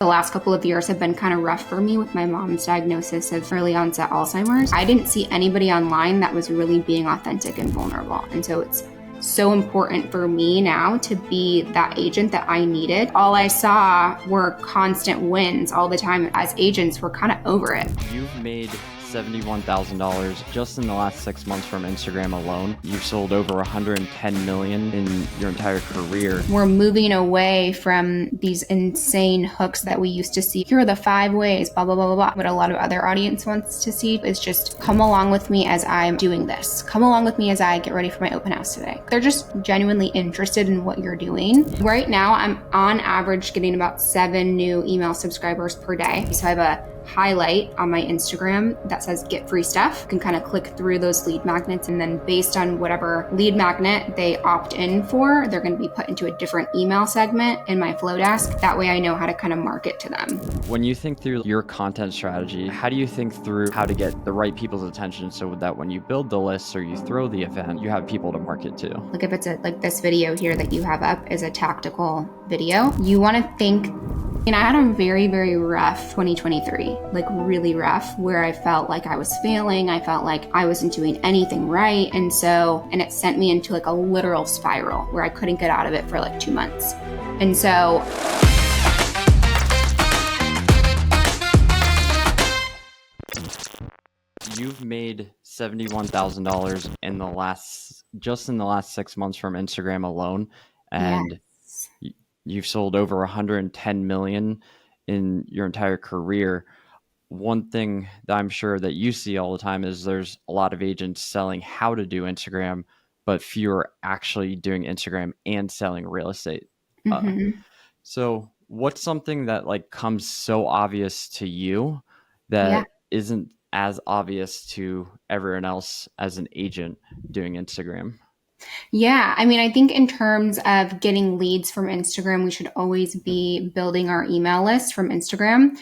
The last couple of years have been kind of rough for me with my mom's diagnosis of early onset Alzheimer's. I didn't see anybody online that was really being authentic and vulnerable. And so it's so important for me now to be that agent that I needed. All I saw were constant wins all the time. As agents, we're kind of over it. You've made $71,000 just in the last 6 months from Instagram alone. You've sold over 110 million in your entire career. We're moving away from these insane hooks that we used to see. Here are the 5 ways, blah, blah, blah, blah, blah. What a lot of other audience wants to see is just come along with me as I'm doing this. Come along with me as I get ready for my open house today. They're just genuinely interested in what you're doing. Right now, I'm on average getting about 7 new email subscribers per day. So I have a highlight on my Instagram that says get free stuff. You can kind of click through those lead magnets, and then based on whatever lead magnet they opt in for, they're going to be put into a different email segment in my flow desk. That way I know how to kind of market to them. When you think through your content strategy, how do you think through how to get the right people's attention so that when you build the list or you throw the event, you have people to market to? Like if it's like this video here that you have up is a tactical video, you want to think, I had a very, very rough 2023, like really rough, where I felt like I was failing. I felt like I wasn't doing anything right. And it sent me into like a literal spiral where I couldn't get out of it for like 2 months. And so You've made $71,000 just in the last 6 months from Instagram alone. And yes. You've sold over 110 million in your entire career. One thing that I'm sure that you see all the time is there's a lot of agents selling how to do Instagram, but fewer actually doing Instagram and selling real estate. So what's something that like comes so obvious to you that isn't as obvious to everyone else as an agent doing Instagram? Yeah. I think in terms of getting leads from Instagram, we should always be building our email list from Instagram.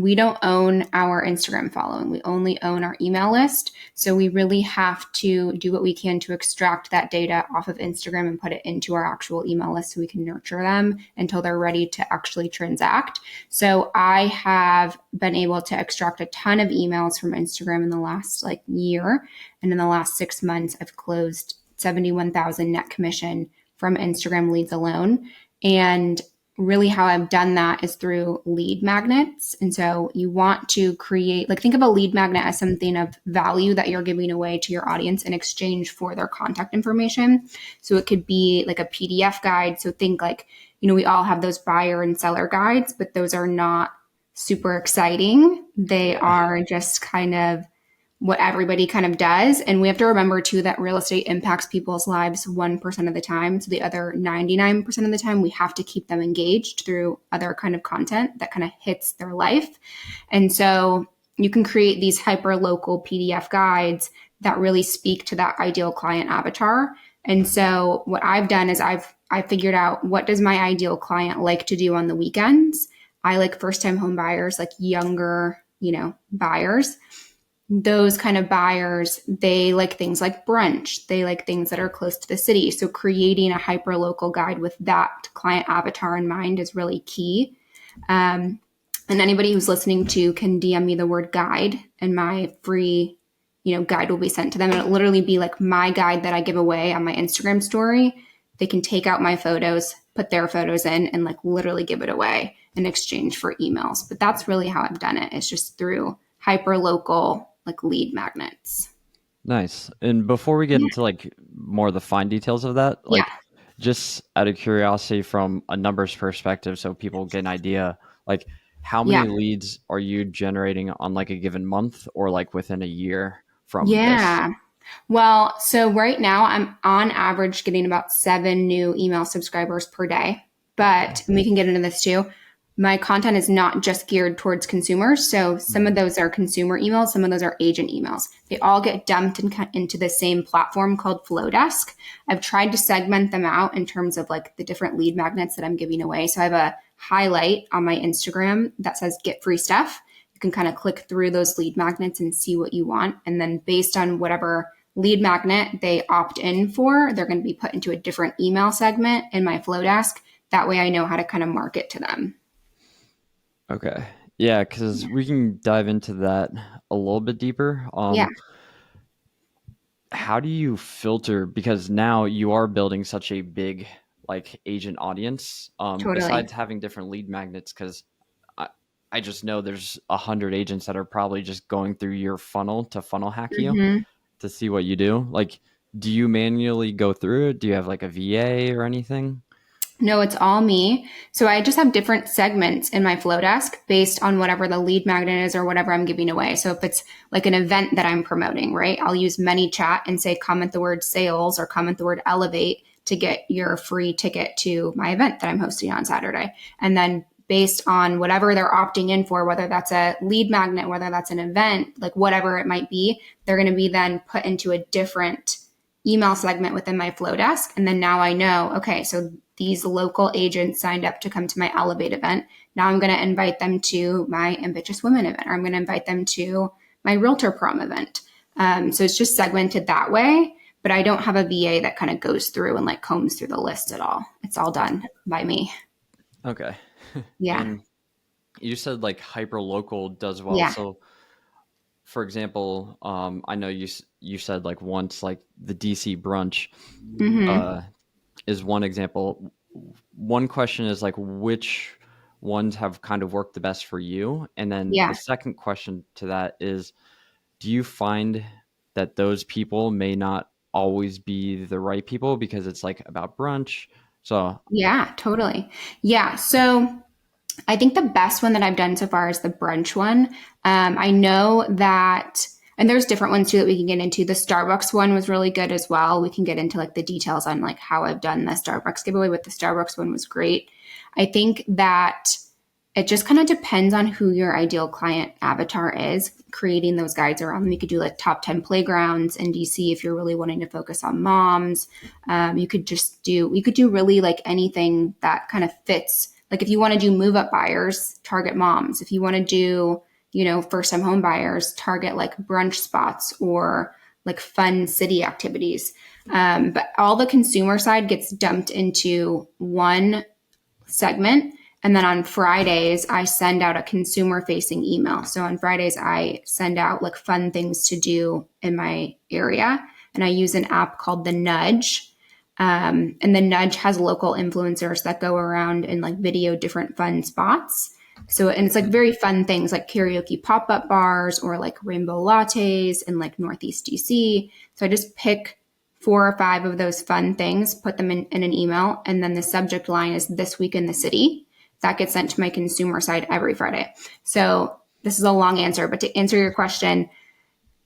We don't own our Instagram following. We only own our email list. So we really have to do what we can to extract that data off of Instagram and put it into our actual email list so we can nurture them until they're ready to actually transact. So I have been able to extract a ton of emails from Instagram in the last year. And in the last 6 months, I've closed 71,000 net commission from Instagram leads alone. And really how I've done that is through lead magnets. And so you want to create, think of a lead magnet as something of value that you're giving away to your audience in exchange for their contact information. So it could be like a PDF guide. So think we all have those buyer and seller guides, but those are not super exciting. They are just kind of what everybody kind of does. And we have to remember too that real estate impacts people's lives 1% of the time. So the other 99% of the time, we have to keep them engaged through other kind of content that kind of hits their life. And so you can create these hyper local PDF guides that really speak to that ideal client avatar. And so what I've done is I figured out, what does my ideal client like to do on the weekends? I like first time home buyers, like younger, buyers. Those kind of buyers, they like things like brunch. They like things that are close to the city. So creating a hyper local guide with that client avatar in mind is really key. And anybody who's listening to can DM me the word guide, and my free, guide will be sent to them. And it'll literally be like my guide that I give away on my Instagram story. They can take out my photos, put their photos in, and literally give it away in exchange for emails. But that's really how I've done it. It's just through hyper local lead magnets. Nice. And before we get into more of the fine details of that, just out of curiosity from a numbers perspective, so people get an idea, how many leads are you generating on a given month or within a year from this? Well, so right now I'm on average getting about 7 new email subscribers per day, but we can get into this too. My content is not just geared towards consumers. So some of those are consumer emails. Some of those are agent emails. They all get dumped into the same platform called Flowdesk. I've tried to segment them out in terms of the different lead magnets that I'm giving away. So I have a highlight on my Instagram that says get free stuff. You can kind of click through those lead magnets and see what you want. And then based on whatever lead magnet they opt in for, they're going to be put into a different email segment in my Flowdesk. That way I know how to kind of market to them. Okay. Yeah, because we can dive into that a little bit deeper. Yeah, How do you filter, because now you are building such a big like agent audience, totally. besides having different lead magnets, because I, I just know there's 100 agents that are probably just going through your funnel to funnel hack you Hmm. to see what you do. Like, do you manually go through it? Do you have like a VA or anything? No, it's all me. So I just have different segments in my flow desk based on whatever the lead magnet is or whatever I'm giving away. So if it's like an event that I'm promoting, right? I'll use ManyChat and say comment the word sales or comment the word elevate to get your free ticket to my event that I'm hosting on Saturday. And then based on whatever they're opting in for, whether that's a lead magnet, whether that's an event, like whatever it might be, they're going to be then put into a different email segment within my flow desk. And then now I know, okay, so these local agents signed up to come to my Elevate event. Now I'm going to invite them to my Ambitious Women event, or I'm going to invite them to my Realtor Prom event. So it's just segmented that way, but I don't have a VA that kind of goes through and like combs through the list at all. It's all done by me. Okay. Yeah. And you said like hyper local does well. Yeah. So for example, I know you said like once like the DC brunch Mm-hmm. uh, is one example. One question is like which ones have kind of worked the best for you, and then the Yeah. second question to that is, do you find that those people may not always be the right people because it's like about brunch? So Yeah, totally. Yeah. So I think the best one that I've done so far is the brunch one. I know that, and there's different ones too that we can get into. The Starbucks one was really good as well. We can get into like the details on like how I've done the Starbucks giveaway, but the Starbucks one was great. I think that it just kind of depends on who your ideal client avatar is, creating those guides around them. You could do like top 10 playgrounds in DC if you're really wanting to focus on moms. We could do really like anything that kind of fits. Like if you want to do move up buyers, target moms. If you want to do, first time home buyers, target like brunch spots or like fun city activities. But all the consumer side gets dumped into one segment. And then on Fridays, I send out a consumer facing email. So on Fridays, I send out like fun things to do in my area. And I use an app called The Nudge. And The Nudge has local influencers that go around and like video different fun spots. So, and it's like very fun things like karaoke pop up bars or like rainbow lattes in like Northeast DC. So I just pick 4 or 5 of those fun things, put them in an email, and then the subject line is this week in the city. That gets sent to my consumer side every Friday. So this is a long answer, but to answer your question,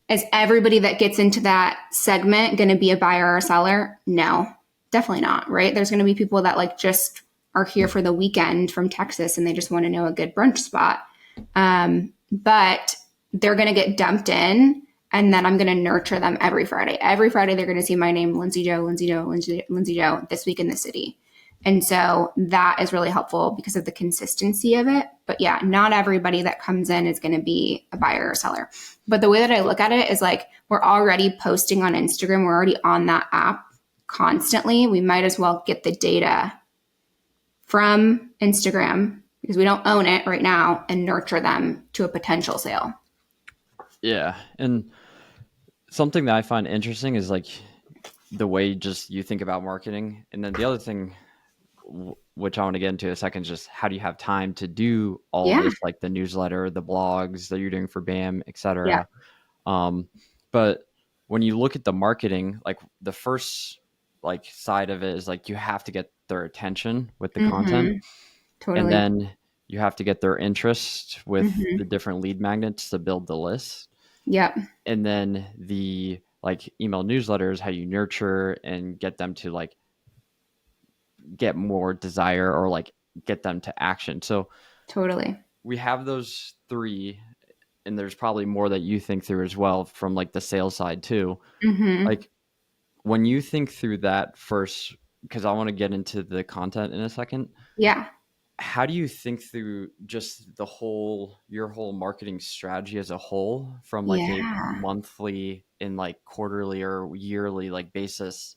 is everybody that gets into that segment going to be a buyer or a seller? No, definitely not, right? There's going to be people that like just are here for the weekend from Texas and they just want to know a good brunch spot. But they're going to get dumped in and then I'm going to nurture them every Friday. Every Friday, they're going to see my name, Lindsay Joe, Lindsay Joe, Lindsay Joe, this week in the city. And so that is really helpful because of the consistency of it. But yeah, not everybody that comes in is going to be a buyer or seller. But the way that I look at it is like we're already posting on Instagram, we're already on that app constantly. We might as well get the data from Instagram because we don't own it right now and nurture them to a potential sale. yeah, and something that I find interesting is like the way just you think about marketing, and then the other thing which I want to get into in a second is just how do you have time to do all Yeah. this, like the newsletter, the blogs that you're doing for BAM, Yeah. etc. But when you look at the marketing, like the first like side of it is like you have to get their attention with the content, Mm-hmm. and Totally. then you have to get their interest with the Mm-hmm. different lead magnets to build the list, Yep. and then the like email newsletters, how you nurture and get them to like get more desire or like get them to action. So Totally. we have those three, and there's probably more that you think through as well from like the sales side too. Mm-hmm. Like when you think through that first, because I want to get into the content in a second, Yeah. how do you think through just your whole marketing strategy as a whole from like a Yeah. monthly and like quarterly or yearly like basis?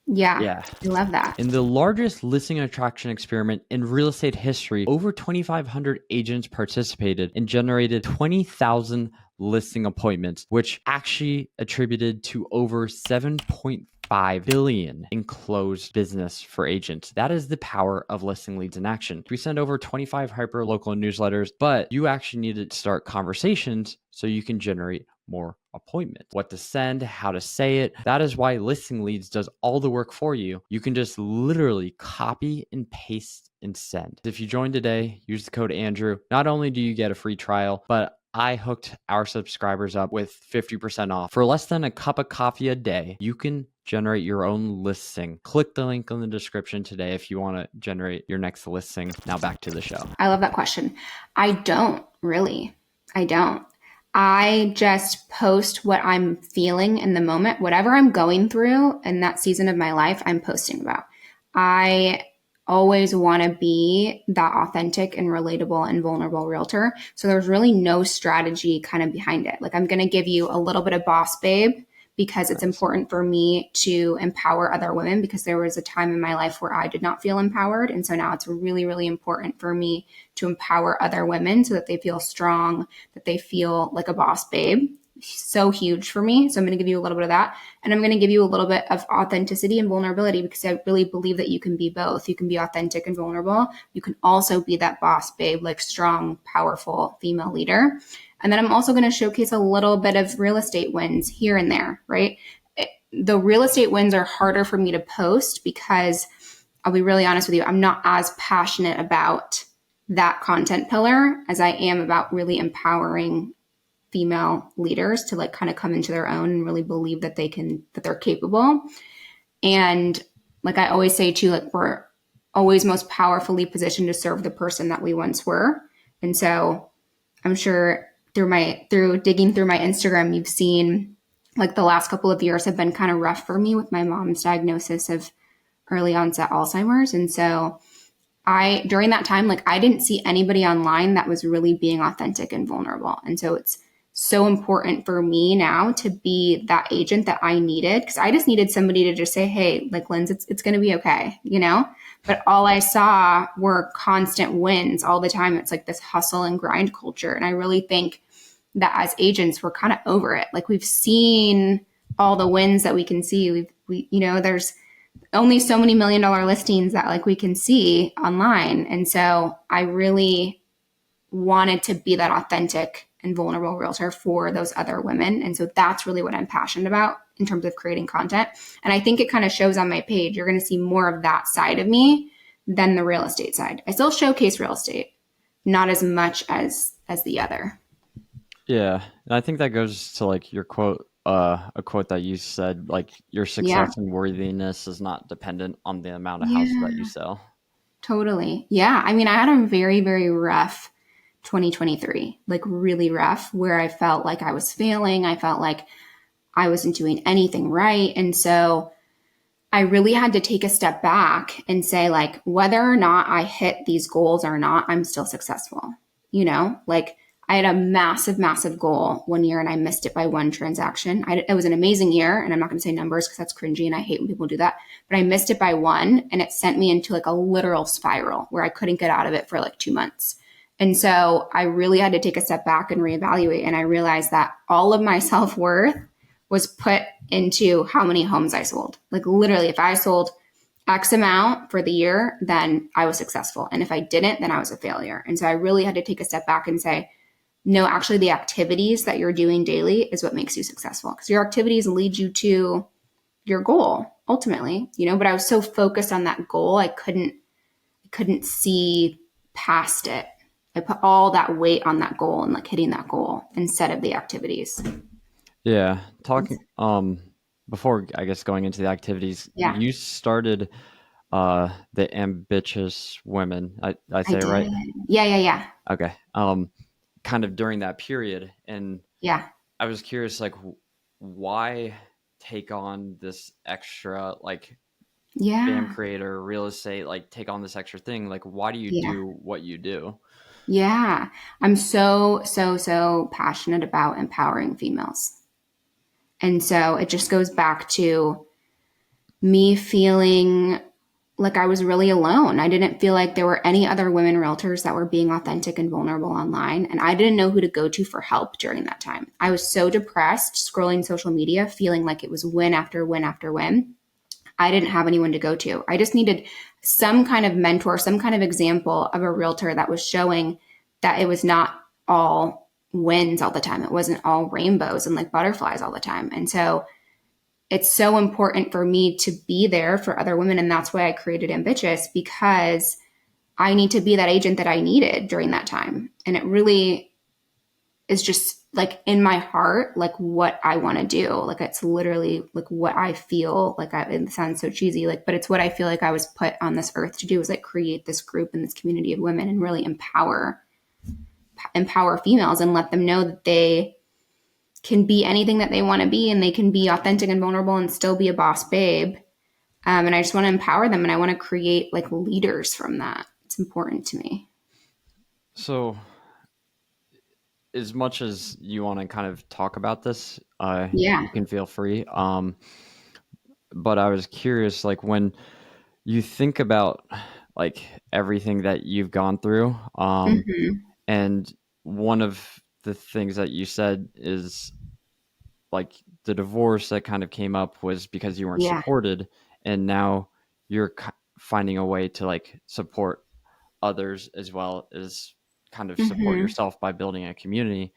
Yeah. Yeah. I love that. In the largest listing attraction experiment in real estate history, over 2,500 agents participated and generated 20,000 listing appointments, which actually attributed to over 7.5 billion in closed business for agents. That is the power of listing leads in action. We send over 25 hyper local newsletters, but you actually need to start conversations so you can generate more appointments. What to send, how to say it. That is why listing leads does all the work for you. You can just literally copy and paste and send. If you join today, use the code Andrew. Not only do you get a free trial, but I hooked our subscribers up with 50% off. For less than a cup of coffee a day, you can generate your own listing. Click the link in the description today if you want to generate your next listing. Now back to the show. I love that question. I don't really. I don't. I just post what I'm feeling in the moment. Whatever I'm going through in that season of my life, I'm posting about. I always want to be that authentic and relatable and vulnerable realtor. So there's really no strategy kind of behind it. Like, I'm going to give you a little bit of boss babe because it's Nice. important for me to empower other women, because there was a time in my life where I did not feel empowered. And so now it's really, really important for me to empower other women so that they feel strong, that they feel like a boss babe. So huge for me. So I'm going to give you a little bit of that. And I'm going to give you a little bit of authenticity and vulnerability, because I really believe that you can be both. You can be authentic and vulnerable. You can also be that boss babe, like strong, powerful female leader. And then I'm also going to showcase a little bit of real estate wins here and there, right? The real estate wins are harder for me to post because, I'll be really honest with you, I'm not as passionate about that content pillar as I am about really empowering female leaders to like kind of come into their own and really believe that that they're capable. And like I always say too, like, we're always most powerfully positioned to serve the person that we once were. And so I'm sure through digging through my Instagram, you've seen like the last couple of years have been kind of rough for me with my mom's diagnosis of early onset Alzheimer's. And so during that time, like, I didn't see anybody online that was really being authentic and vulnerable. And so it's so important for me now to be that agent that I needed, because I just needed somebody to just say, hey, like, Lindsay, it's going to be okay, you know? But all I saw were constant wins all the time. It's like this hustle and grind culture. And I really think that as agents, we're kind of over it. Like, we've seen all the wins that we can see. There's only so many $1 million listings that like we can see online. And so I really wanted to be that authentic and vulnerable realtor for those other women. And so that's really what I'm passionate about in terms of creating content. And I think it kind of shows on my page. You're going to see more of that side of me than the real estate side. I still showcase real estate, not as much as the other. Yeah, and I think that goes to like your quote, a quote that you said, like your Yeah. success and worthiness is not dependent on the amount of houses that you Yeah, sell. totally. Yeah. I mean, I had a very, very rough 2023, like really rough, where I felt like I was failing. I felt like I wasn't doing anything right. And so I really had to take a step back and say, like, whether or not I hit these goals or not, I'm still successful. Like, I had a massive, massive goal one year and I missed it by one transaction. It was an amazing year, and I'm not going to say numbers because that's cringy and I hate when people do that, but I missed it by one, and it sent me into like a literal spiral where I couldn't get out of it for like 2 months. And so I really had to take a step back and reevaluate. And I realized that all of my self worth was put into how many homes I sold. Like, literally, if I sold X amount for the year, then I was successful. And if I didn't, then I was a failure. And so I really had to take a step back and say, no, actually, the activities that you're doing daily is what makes you successful, because your activities lead you to your goal ultimately, but I was so focused on that goal, I couldn't see past it. I put all that weight on that goal and like hitting that goal instead of the activities. Yeah, talking before I guess going into the activities, Yeah, you started the Ambitious Women. I I say it did. right? Yeah, yeah, yeah. Okay. Kind of during that period, and Yeah. I was curious, like, why take on this extra, like, BAM Yeah. creator, real estate, like, take on this extra thing? Like, why do you Yeah. do what you do? Yeah. I'm so, so, so passionate about empowering females. And so it just goes back to me feeling like I was really alone. I didn't feel like there were any other women realtors that were being authentic and vulnerable online. And I didn't know who to go to for help during that time. I was so depressed scrolling social media, feeling like it was win after win after win. I didn't have anyone to go to. I just needed some kind of mentor, some kind of example of a realtor that was showing that it was not all wins all the time. It wasn't all rainbows and like butterflies all the time. And so it's so important for me to be there for other women. And that's why I created Ambitious, because I need to be that agent that I needed during that time. And it really is just like in my heart, like what I want to do. Like it's literally like what I feel like. It sounds so cheesy, like, but it's what I feel like I was put on this earth to do, is like create this group and this community of women and really empower females and let them know that they can be anything that they want to be, and they can be authentic and vulnerable and still be a boss babe. And I just want to empower them, and I want to create like leaders from that. It's important to me. So, as much as you want to kind of talk about this, Yeah. you can feel free. But I was curious, like when you think about like everything that you've gone through, Mm-hmm. and one of the things that you said is like the divorce that kind of came up was because you weren't Yeah. supported, and now you're finding a way to like support others as well as kind of support Mm-hmm. yourself by building a community.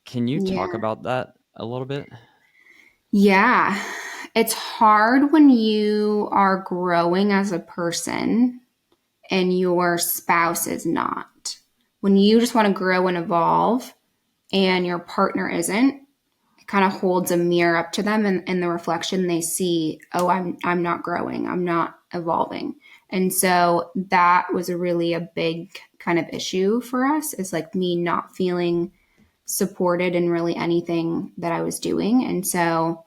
Can you talk Yeah. about that a little bit? Yeah. It's hard when you are growing as a person and your spouse is not. When you just want to grow and evolve and your partner isn't, it kind of holds a mirror up to them, and in the reflection they see, oh, I'm not growing, I'm not evolving. And so that was really a big kind of issue for us, is like me not feeling supported in really anything that I was doing. And so,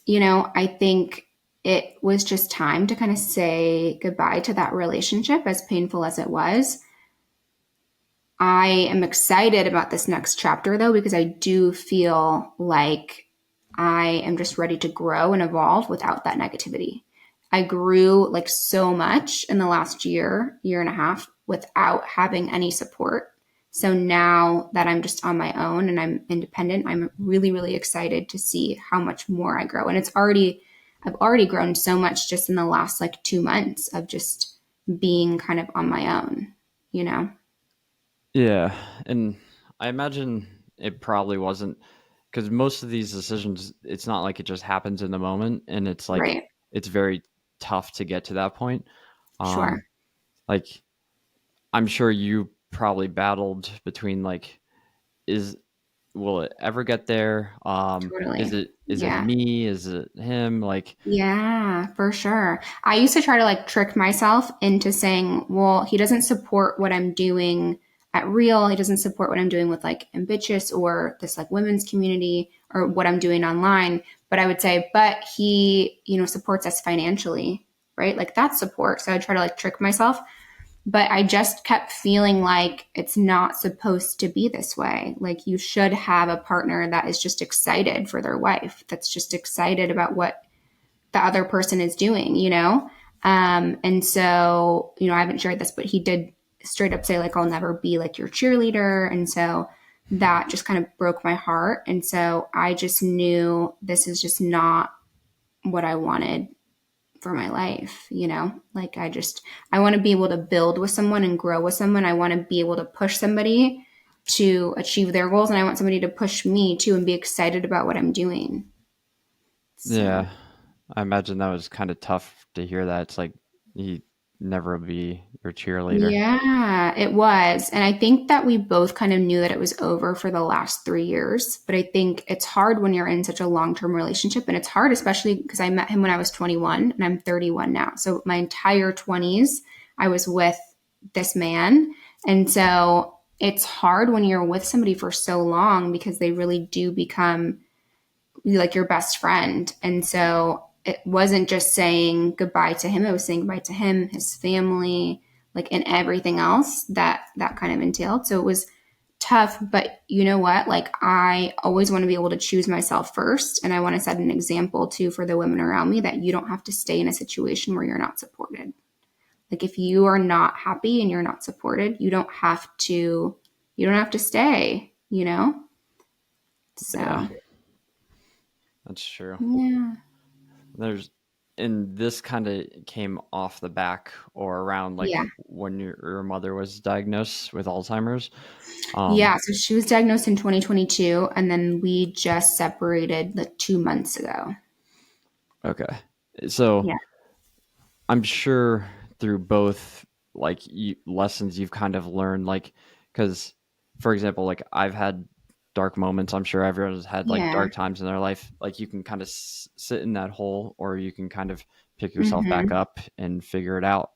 I think it was just time to kind of say goodbye to that relationship, as painful as it was. I am excited about this next chapter though, because I do feel like I am just ready to grow and evolve without that negativity. I grew like so much in the last year and a half without having any support. So now that I'm just on my own and I'm independent, I'm really, really excited to see how much more I grow. And I've already grown so much just in the last like 2 months of just being kind of on my own, you know? Yeah, and I imagine it probably wasn't, because most of these decisions, it's not like it just happens in the moment, and it's like Right. it's very tough to get to that point. Sure. Um, like I'm sure you probably battled between like, is will it ever get there? Totally. Is it Yeah. me? Is it him? Like, Yeah, for sure. I used to try to like trick myself into saying, well, he doesn't support what I'm doing at Real. He doesn't support what I'm doing with like Ambitious or this like women's community or what I'm doing online. But I would say, but he, supports us financially, right? Like that's support. So I try to like trick myself. But I just kept feeling like it's not supposed to be this way. Like you should have a partner that is just excited for their wife, that's just excited about what the other person is doing. And so, I haven't shared this, but he did straight up say, like, I'll never be like your cheerleader. And so that just kind of broke my heart. And so I just knew this is just not what I wanted for my life. Like I want to be able to build with someone and grow with someone. I want to be able to push somebody to achieve their goals, and I want somebody to push me too and be excited about what I'm doing. So yeah, I imagine that was kind of tough to hear that. It's like he never will be your cheerleader. yeah, it was. And I think that we both kind of knew that it was over for the last 3 years. But I think it's hard when you're in such a long term relationship. And it's hard, especially because I met him when I was 21 and I'm 31 now. So my entire 20s, I was with this man. And so it's hard when you're with somebody for so long, because they really do become like your best friend. And so it wasn't just saying goodbye to him, it was saying goodbye to him, his family, like, and everything else that kind of entailed. So it was tough, but you know what? Like, I always want to be able to choose myself first. And I want to set an example too for the women around me that you don't have to stay in a situation where you're not supported. Like, if you are not happy and you're not supported, you don't have to stay, you know? Yeah, So, that's true. yeah. There's and this kind of came off the back or around like Yeah. when your mother was diagnosed with Alzheimer's. Um, Yeah. So she was diagnosed in 2022, and then we just separated like 2 months ago. okay. So Yeah. I'm sure through both lessons you've kind of learned, like, because, for example, like I've had dark moments. I'm sure everyone's had like Yeah. dark times in their life. Like you can kind of sit in that hole, or you can kind of pick yourself back Hmm. up and figure it out.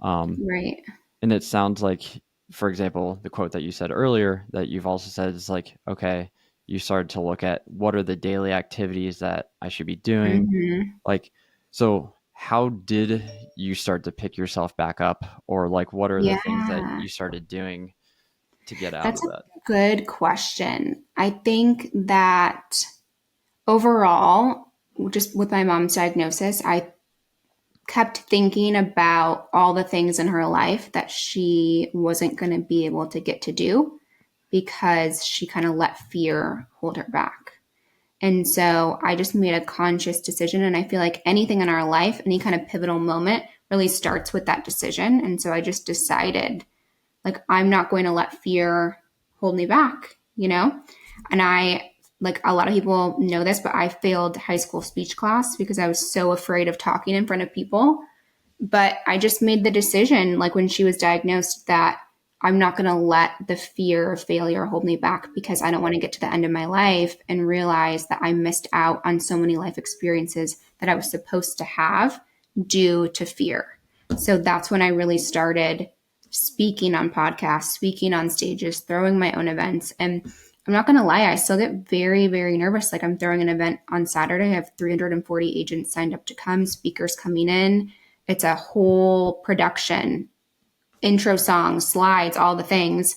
Um, Right. and it sounds like, for example, the quote that you said earlier that you've also said is like, okay, you started to look at what are the daily activities that I should be doing, Hmm. like, so how did you start to pick yourself back up? Or like what are the things that Yeah. you started doing to get out That's of a that? good question. I think that overall, just with my mom's diagnosis, I kept thinking about all the things in her life that she wasn't going to be able to get to do because she kind of let fear hold her back. And so I just made a conscious decision. And I feel like anything in our life, any kind of pivotal moment, really starts with that decision. And so I just decided, like, I'm not going to let fear hold me back, you know? And like a lot of people know this, but I failed high school speech class because I was so afraid of talking in front of people. But I just made the decision, like when she was diagnosed, that I'm not going to let the fear of failure hold me back because I don't want to get to the end of my life and realize that I missed out on so many life experiences that I was supposed to have due to fear. So that's when I really started speaking on podcasts, speaking on stages, throwing my own events. And I'm not going to lie, I still get very, very nervous. Like, I'm throwing an event on Saturday. I have 340 agents signed up to come, speakers coming in. It's a whole production, intro songs, slides, all the things.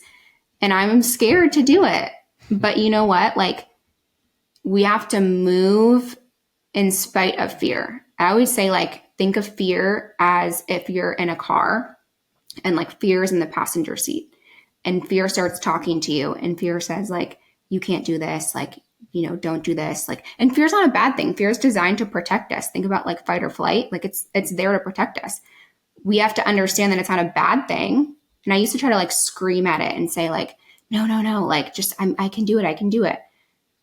And I'm scared to do it. But you know what? Like, we have to move in spite of fear. I always say, like, think of fear as if you're in a car and like fear is in the passenger seat and fear starts talking to you and fear says, like, you can't do this, like, don't do this. Like, and fear's not a bad thing. Fear is designed to protect us. Think about like fight or flight. Like, it's there to protect us. We have to understand that it's not a bad thing. And I used to try to like scream at it and say, like, no, no, no, like, just I can do it. I can do it.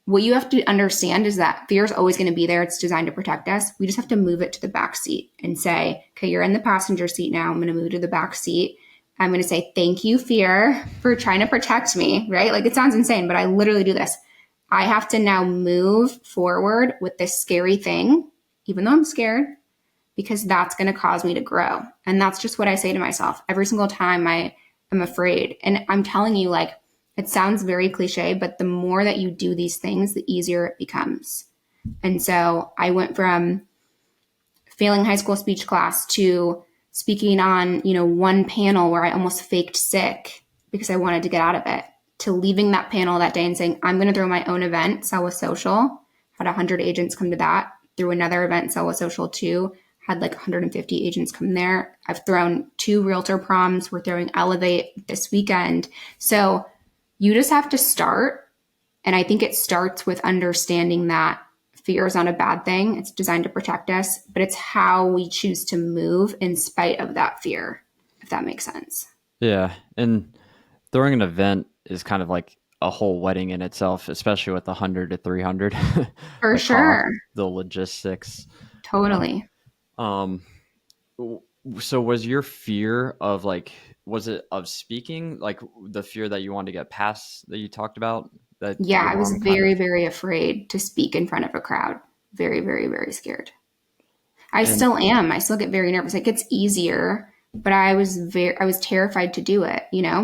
What you have to understand is that fear is always going to be there. It's designed to protect us. We just have to move it to the back seat and say, okay, you're in the passenger seat now. I'm going to move to the back seat. I'm going to say, thank you, fear, for trying to protect me, right? Like, it sounds insane, but I literally do this. I have to now move forward with this scary thing, even though I'm scared, because that's going to cause me to grow. And that's just what I say to myself every single time I am afraid. And I'm telling you, like, it sounds very cliche, but the more that you do these things, the easier it becomes. And so I went from failing high school speech class to speaking on, one panel where I almost faked sick because I wanted to get out of it, to leaving that panel that day and saying, I'm going to throw my own event, Sell with Social. Had 100 agents come to that. Threw another event, Sell with Social 2. Had like 150 agents come there. I've thrown 2 realtor proms. We're throwing Elevate this weekend. So you just have to start. And I think it starts with understanding that fear is not a bad thing. It's designed to protect us, but it's how we choose to move in spite of that fear, if that makes sense. Yeah. And throwing an event is kind of like a whole wedding in itself, especially with 100 to 300, For the cost, sure. the logistics. Uh, Totally. Um, so was your fear of like, was it of speaking, like the fear that you wanted to get past that you talked about that Yeah, your I was mom kind very, of, very afraid to speak in front of a crowd. Very, very, very scared. I and still am. I still get very nervous. It gets easier, but I was terrified to do it.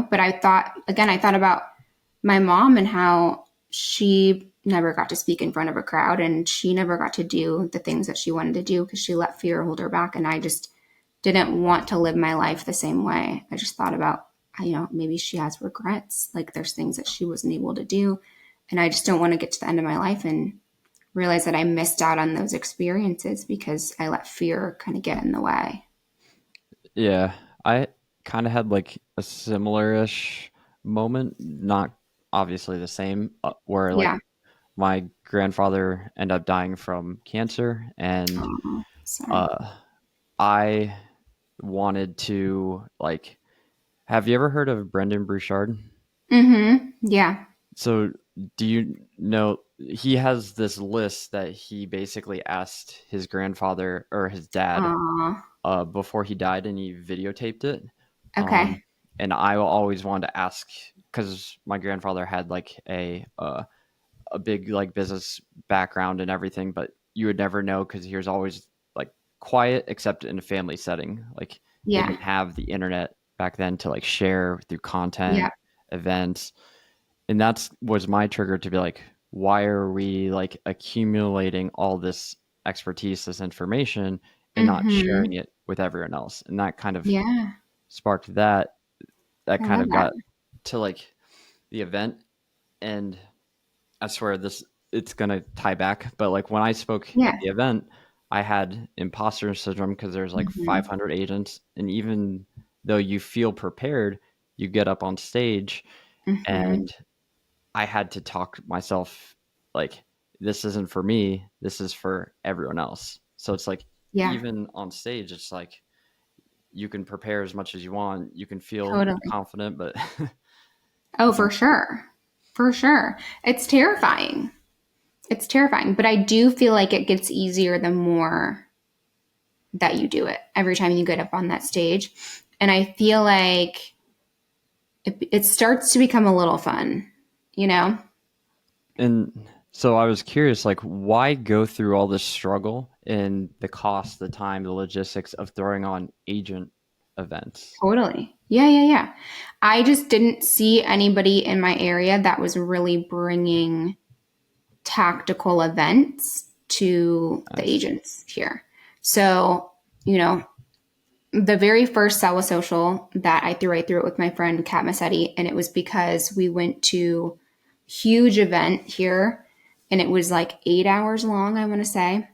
But I thought about my mom and how she never got to speak in front of a crowd and she never got to do the things that she wanted to do because she let fear hold her back. And I just didn't want to live my life the same way. I just thought about maybe she has regrets. Like there's things that she wasn't able to do. And I just don't want to get to the end of my life and realize that I missed out on those experiences because I let fear kind of get in the way. Yeah, I kind of had like a similar-ish moment, not obviously the same, where like Yeah. my grandfather ended up dying from cancer, and Oh, sorry. uh, I wanted to like. Have you ever heard of Brendan Burchard? Mm-hmm. Yeah. So, do you know he has this list that he basically asked his grandfather or his dad Oh, before he died, and he videotaped it. Um, okay. and I always wanted to ask because my grandfather had like a big like business background and everything, but you would never know because he was always like quiet, except in a family setting. Like they Yeah. didn't have the internet back then to like share through Yeah. content, events, and that's was my trigger to be like, why are we like accumulating all this expertise, this information, and not sharing Mm-hmm. it with everyone else? And that kind of Yeah. sparked that I kind love of that. got to like the event. And I swear this it's gonna tie back, but like when I spoke at Yeah. the event, I had imposter syndrome because there's like Mm-hmm. 500 agents, and even though you feel prepared, you get up on stage, Mm-hmm. and I had to talk myself like this isn't for me, this is for everyone else. So it's like Yeah. even on stage, it's like you can prepare as much as you want, you can feel Totally. confident, but Oh, you for sure. For sure. It's terrifying. It's terrifying, but I do feel like it gets easier the more that you do it every time you get up on that stage. And I feel like it starts to become a little fun, you know? and so I was curious, like, why go through all this struggle and the cost, the time, the logistics of throwing on agent events? Totally. Yeah, yeah, yeah. I just didn't see anybody in my area that was really bringing tactical events to the Nice. agents here. So, you know, the very first Sawa Social that I threw it with my friend Kat Massetti, and it was because we went to huge event here, and it was like 8 hours long, I want to say,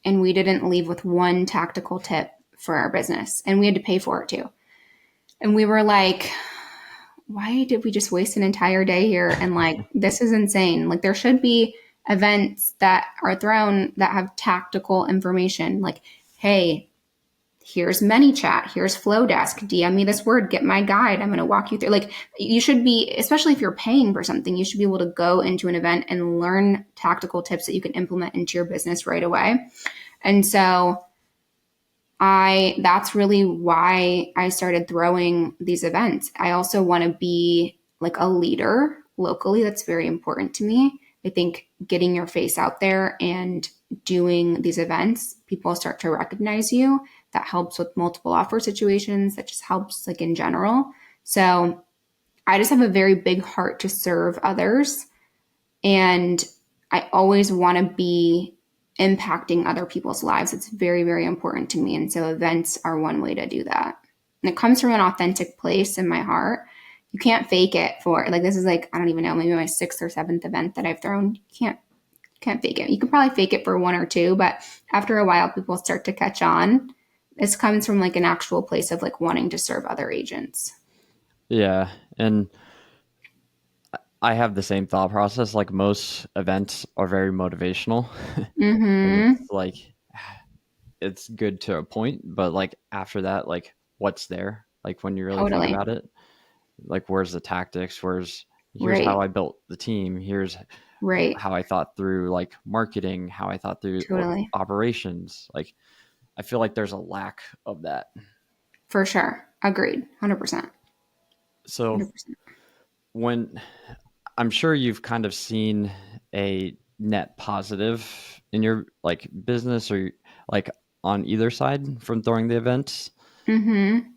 and we didn't leave with one tactical tip for our business, and we had to pay for it too. And we were like, why did we just waste an entire day here? And like, this is insane. Like, there should be events that are thrown that have tactical information. Like, hey, here's ManyChat, here's Flowdesk, DM me this word, get my guide. I'm going to walk you through. Like, you should be, especially if you're paying for something, you should be able to go into an event and learn tactical tips that you can implement into your business right away. And so that's really why I started throwing these events. I also want to be like a leader locally. That's very important to me. I think getting your face out there and doing these events, people start to recognize you. That helps with multiple offer situations. That just helps like in general. So I just have a very big heart to serve others. And I always want to be impacting other people's lives. It's very, very important to me. And so events are one way to do that. And it comes from an authentic place in my heart. You can't fake it for like this is like, I don't even know, maybe my sixth or seventh event that I've thrown. You can't fake it. You can probably fake it for one or two, but after a while people start to catch on. This comes from like an actual place of like wanting to serve other agents. Yeah, and I have the same thought process. Like most events are very motivational, and it's Mm-hmm. like it's good to a point, but like after that, like what's there? Like when you really think Totally. about it, like where's the tactics? Where's here's how Right. I built the team. Here's Right. how I thought through like marketing, how I thought through Totally. operations. Like I feel like there's a lack of that. For sure. Agreed. 100%. So 100%. when I'm sure you've kind of seen a net positive in your like business or like on either side from throwing the events, Mm-hmm.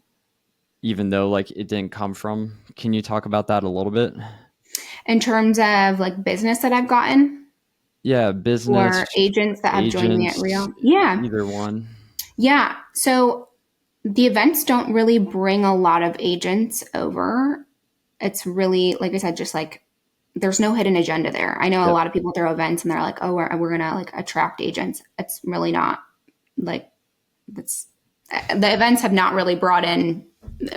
even though like it didn't come from. Can you talk about that a little bit? In terms of like business that I've gotten Yeah, business, or agents that have joined me at agents, Real. Yeah. either one. Yeah. So The events don't really bring a lot of agents over. It's really, like I said, just like there's no hidden agenda there. I know a Yep. lot of people throw events and they're like, oh, we're going to like attract agents. It's really not like that's the events have not really brought in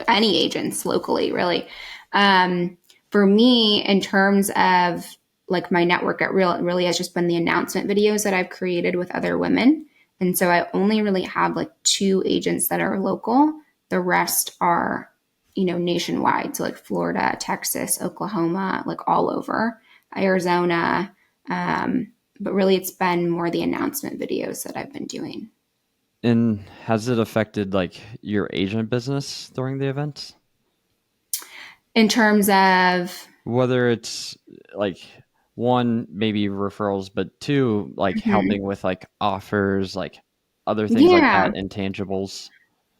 any agents locally, really. Um, for me, in terms of like my network at Real, it really has just been the announcement videos that I've created with other women. And so I only really have like two agents that are local. The rest are, nationwide. So like Florida, Texas, Oklahoma, like all over, Arizona. But really, it's been more the announcement videos that I've been doing. And has it affected like your agent business during the event? In terms of, Whether it's like one, maybe referrals, but two, like mhm. helping with like offers, like other things like Yeah, that, intangibles.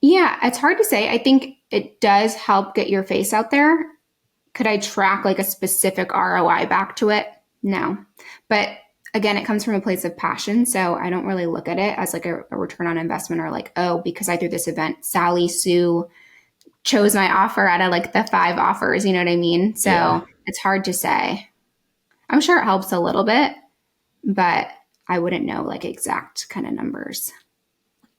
yeah, it's hard to say. I think it does help get your face out there. Could I track like a specific ROI back to it? No. But again, it comes from a place of passion. So I don't really look at it as like a return on investment or like, oh, because I threw this event, Sally Sue chose my offer out of like the five offers. You know what I mean? Yeah. So it's hard to say. I'm sure it helps a little bit, but I wouldn't know like exact kind of numbers.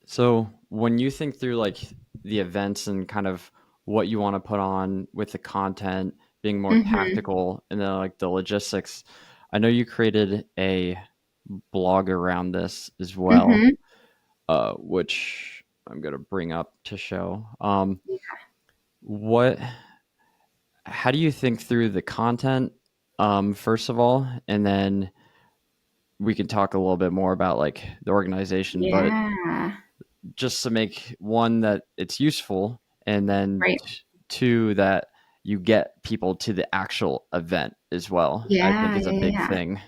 So when you think through like the events and kind of what you want to put on with the content being more Mm-hmm. tactical and then like the logistics, I know you created a blog around this as well, Mm-hmm. which I'm gonna bring up to show. What? How do you think through the content, first of all, and then we can talk a little bit more about like the organization, but Yeah. just to make one that it's useful, and then Right. two that you get people to the actual event as well. I think Yeah. is Yeah. a big Yeah. thing.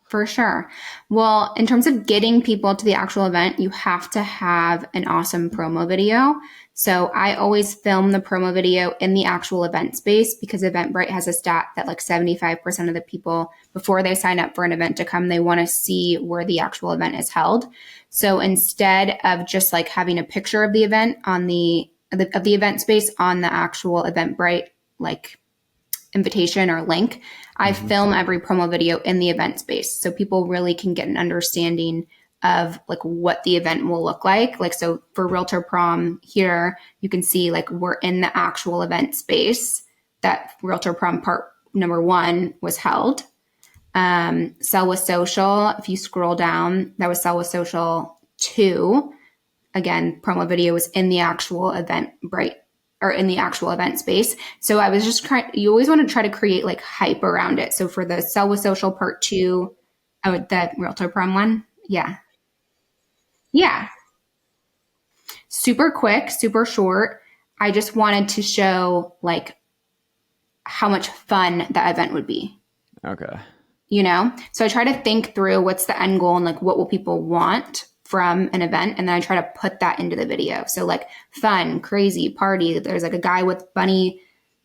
For sure. Well, in terms of getting people to the actual event, you have to have an awesome promo video. So I always film the promo video in the actual event space because Eventbrite has a stat that like 75% of the people, before they sign up for an event to come, they want to see where the actual event is held. So instead of just like having a picture of the event on the event space on the actual Eventbrite like invitation or link, I Hmm. film every promo video in the event space so people really can get an understanding of like what the event will look like. Like so for Realtor Prom here, you can see like we're in the actual event space that Realtor Prom part number one was held. Sell with Social, if you scroll down, that was Sell with Social 2. Again, promo video was in the actual event bright or in the actual event space. So I was just trying, you always want to try to create like hype around it. So for the Sell with Social part two, oh, the Realtor Prom one. Yeah. Yeah. Super quick, super short. I just wanted to show like how much fun that event would be. Okay. So I try to think through what's the end goal and like what will people want from an event, and then I try to put that into the video. So like fun, crazy, party. There's like a guy with bunny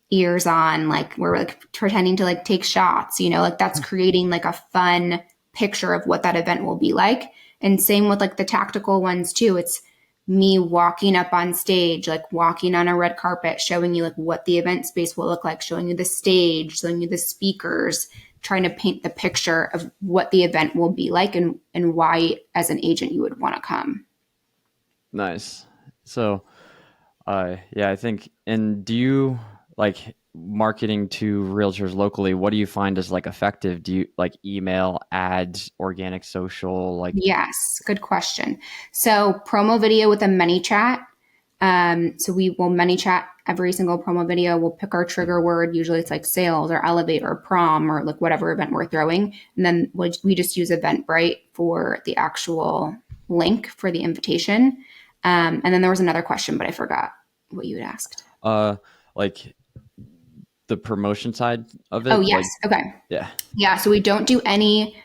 ears on, like we're like pretending to like take shots, like that's creating like a fun picture of what that event will be like. And same with like the tactical ones too. It's me walking up on stage, like walking on a red carpet, showing you like what the event space will look like, showing you the stage, showing you the speakers, trying to paint the picture of what the event will be like and why as an agent you would want to come. Nice. So yeah, I think. And do you like marketing to realtors locally? What do you find is like effective? Do you like email, ads, organic social? Like, Yes, good question. So promo video with a many chat. So we will many chat every single promo video. We'll pick our trigger word. Usually it's like sales or elevate or prom or like whatever event we're throwing. And then we just use Eventbrite for the actual link for the invitation. And then there was another question, but I forgot what you had asked. uh, like the promotion side of Oh, it? yes. Like, Okay. yeah. Yeah. So we don't do any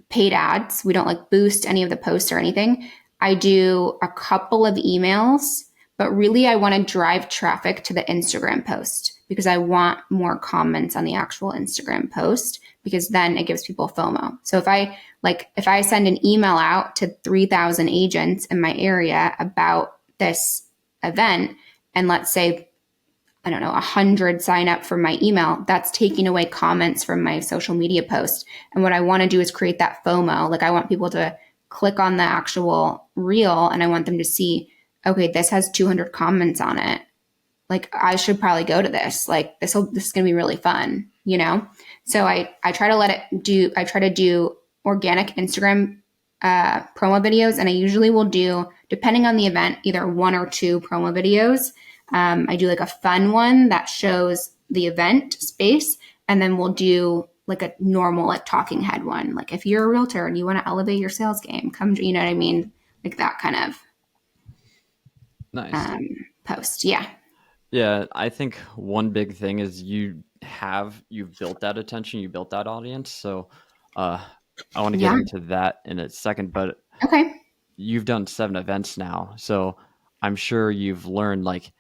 paid ads. We don't like boost any of the posts or anything. I do a couple of emails, but really I want to drive traffic to the Instagram post because I want more comments on the actual Instagram post because then it gives people FOMO. So if I send an email out to 3,000 agents in my area about this event, and let's say, I don't know, 100 sign up for my email, that's taking away comments from my social media post. And what I want to do is create that FOMO. Like I want people to click on the actual reel and I want them to see, okay, this has 200 comments on it. Like I should probably go to this. Like this is going to be really fun, you know? So I try to I try to do organic Instagram promo videos, and I usually will do, depending on the event, either one or two promo videos. I do like a fun one that shows the event space, and then we'll do like a normal like talking head one. Like if you're a realtor and you want to elevate your sales game, come, you know what I mean? Like that kind of Nice. um, post. Yeah. Yeah, I think one big thing is you've built that attention, you built that audience. So uh I want to get Yeah. into that in a second, but Okay. you've done 7 events now. So I'm sure you've learned like,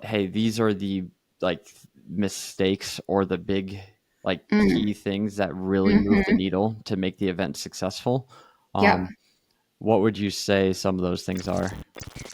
hey, these are the like mistakes or the big like Mm. key things that really move the Mm-hmm. needle to make the event successful. Yep. What would you say some of those things are?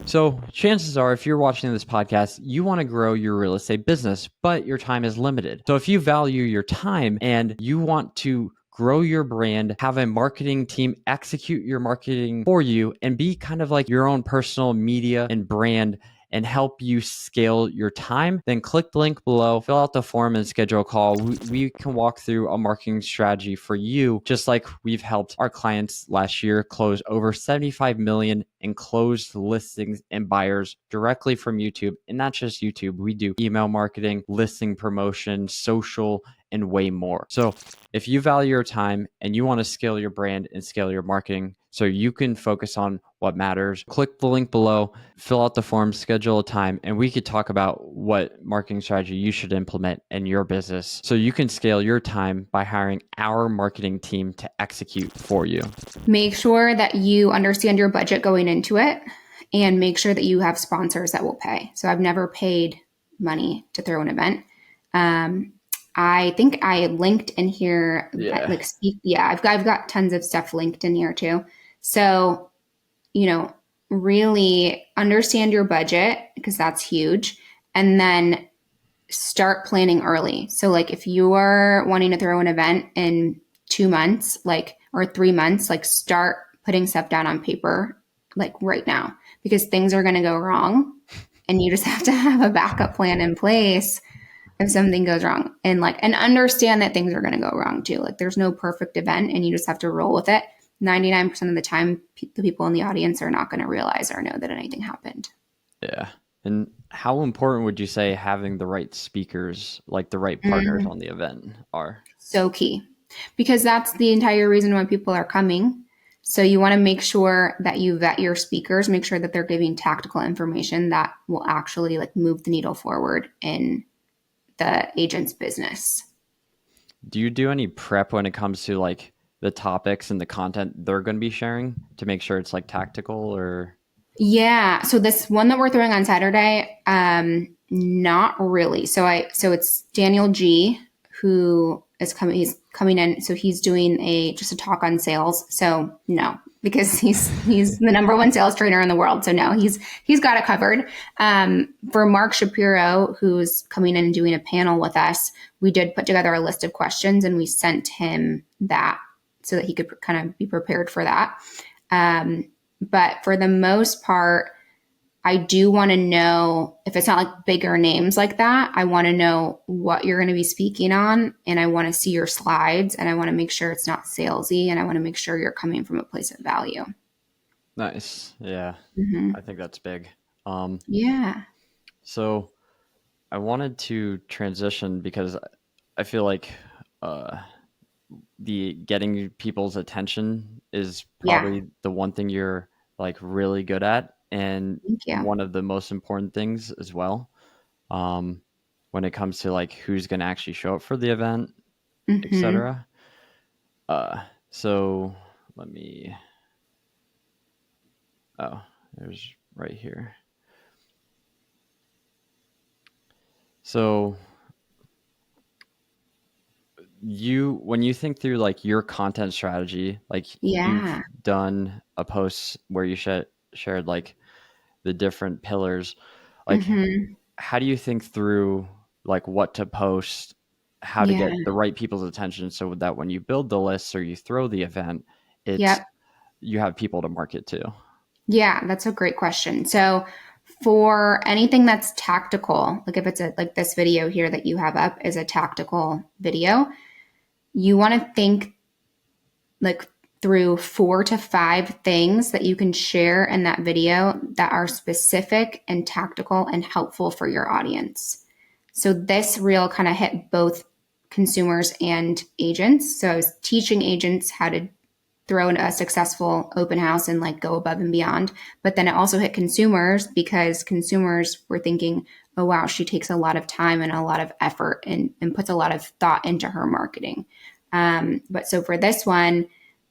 So, chances are, if you're watching this podcast, you want to grow your real estate business, but your time is limited. So, if you value your time and you want to grow your brand, have a marketing team execute your marketing for you, and be kind of like your own personal media and brand and help you scale your time, then click the link below, fill out the form, and schedule a call. We can walk through a marketing strategy for you, just like we've helped our clients last year close over 75 million in closed listings and buyers directly from YouTube. And not just YouTube, we do email marketing, listing promotion, social, and way more. So if you value your time and you want to scale your brand and scale your marketing so you can focus on what matters, click the link below, fill out the form, schedule a time, and we could talk about what marketing strategy you should implement in your business so you can scale your time by hiring our marketing team to execute for you. Make sure that you understand your budget going into it, and make sure that you have sponsors that will pay. So I've never paid money to throw an event. Um, I think I linked in here, Yeah. like speak. Yeah, I've got tons of stuff linked in here too. So, you know, really understand your budget because that's huge, and then start planning early. So like if you're wanting to throw an event in 2 months, like, or 3 months, like start putting stuff down on paper, like right now, because things are going to go wrong. And you just have to have a backup plan in place if something goes wrong, and like, and understand that things are going to go wrong too. Like there's no perfect event and you just have to roll with it. 99% of the time, the people in the audience are not going to realize or know that anything happened. Yeah. And how important would you say having the right speakers, like the right partners Mm, on the event are? so key, because that's the entire reason why people are coming. So you want to make sure that you vet your speakers, make sure that they're giving tactical information that will actually like move the needle forward in the agent's business. Do you do any prep when it comes to like the topics and the content they're going to be sharing to make sure it's like tactical or? Yeah. So this one that we're throwing on Saturday, not really. So it's Daniel G, who is coming. He's coming in. So he's doing just a talk on sales. So no, because he's the number one sales trainer in the world. So no, he's got it covered. For Mark Shapiro, who's coming in and doing a panel with us, we did put together a list of questions and we sent him that so that he could kind of be prepared for that. But for the most part, I do want to know if it's not like bigger names like that. I want to know what you're going to be speaking on, and I want to see your slides, and I want to make sure it's not salesy, and I want to make sure you're coming from a place of value. Nice. Yeah. I Hmm. think that's big. Um, Yeah. so I wanted to transition because I feel like uh, the getting people's attention is Yeah. probably the one thing you're like really good at and Thank you. one of the most important things as well. Um, when it comes to like who's going to actually show up for the event, Hmm. etc. Uh, so let me. Oh, there's right here. So when you think through like your content strategy, like you've Yeah. done a post where you shared like the different pillars. Like, Hmm. how do you think through like what to post, how to Yeah. get the right people's attention so that when you build the lists or you throw the event, it's Yep. you have people to market to? Yeah, that's a great question. So for anything that's tactical, like if it's like this video here that you have up is a tactical video, you want to think like through 4 to 5 things that you can share in that video that are specific and tactical and helpful for your audience. So this reel kind of hit both consumers and agents. So I was teaching agents how to throw in a successful open house and like go above and beyond. But then it also hit consumers because consumers were thinking, oh, wow, she takes a lot of time and a lot of effort and puts a lot of thought into her marketing. But so for this one,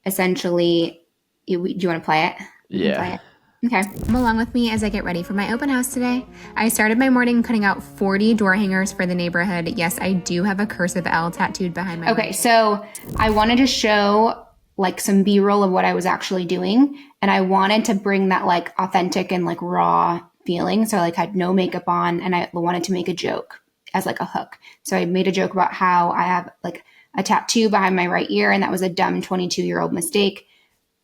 essentially, do you want to play it? We can Yeah. play it. Okay. Come along with me as I get ready for my open house today. I started my morning cutting out 40 door hangers for the neighborhood. Yes, I do have a cursive L tattooed behind my Okay, so I wanted to show like some B-roll of what I was actually doing. And I wanted to bring that like authentic and like raw feeling. So I like had no makeup on and I wanted to make a joke as like a hook. So I made a joke about how I have like a tattoo behind my right ear and that was a dumb 22-year-old mistake.